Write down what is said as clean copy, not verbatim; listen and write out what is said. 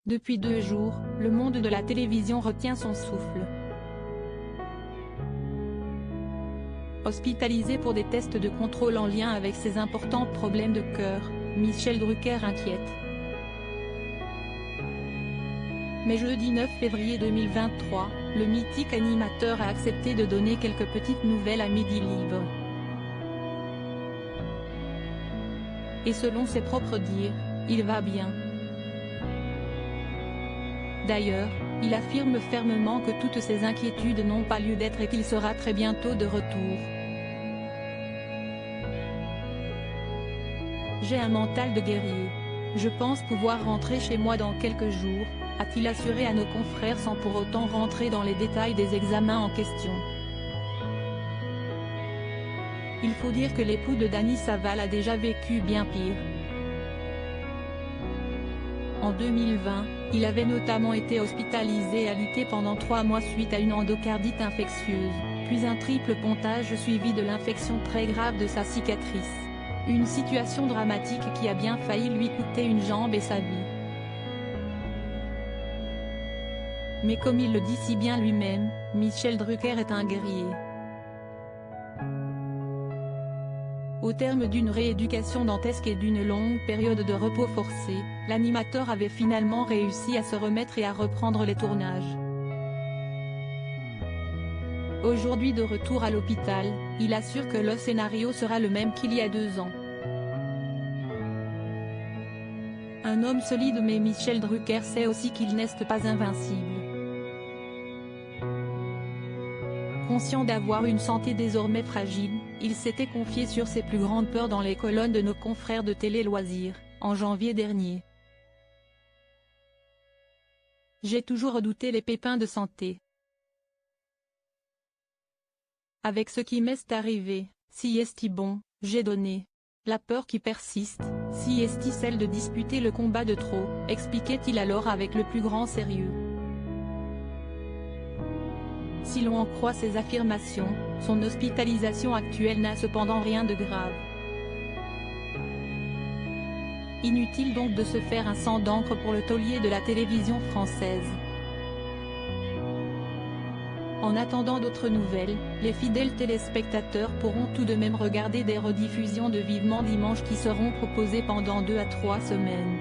Depuis 2 jours, le monde de la télévision retient son souffle. Hospitalisé pour des tests de contrôle en lien avec ses importants problèmes de cœur, Michel Drucker inquiète. Mais jeudi 9 février 2023, le mythique animateur a accepté de donner quelques petites nouvelles à Midi Libre. Et selon ses propres dires, il va bien. D'ailleurs, il affirme fermement que toutes ces inquiétudes n'ont pas lieu d'être et qu'il sera très bientôt de retour. J'ai un mental de guerrier. Je pense pouvoir rentrer chez moi dans quelques jours, a-t-il assuré à nos confrères sans pour autant rentrer dans les détails des examens en question. Il faut dire que l'époux de Dany Saval a déjà vécu bien pire. En 2020, il avait notamment été hospitalisé et alité pendant 3 mois suite à une endocardite infectieuse, puis un triple pontage suivi de l'infection très grave de sa cicatrice. Une situation dramatique qui a bien failli lui coûter une jambe et sa vie. Mais comme il le dit si bien lui-même, Michel Drucker est un guerrier. Au terme d'une rééducation dantesque et d'une longue période de repos forcé, l'animateur avait finalement réussi à se remettre et à reprendre les tournages. Aujourd'hui de retour à l'hôpital, il assure que le scénario sera le même qu'il y a 2 ans. Un homme solide, mais Michel Drucker sait aussi qu'il n'est pas invincible. Conscient d'avoir une santé désormais fragile, il s'était confié sur ses plus grandes peurs dans les colonnes de nos confrères de Télé Loisirs, en janvier dernier. J'ai toujours redouté les pépins de santé. Avec ce qui m'est arrivé, si est-il bon, j'ai donné. La peur qui persiste, si est-il celle de disputer le combat de trop, expliquait-il alors avec le plus grand sérieux. Si l'on en croit ses affirmations, son hospitalisation actuelle n'a cependant rien de grave. Inutile donc de se faire un sang d'encre pour le taulier de la télévision française. En attendant d'autres nouvelles, les fidèles téléspectateurs pourront tout de même regarder des rediffusions de Vivement Dimanche qui seront proposées pendant 2 à 3 semaines.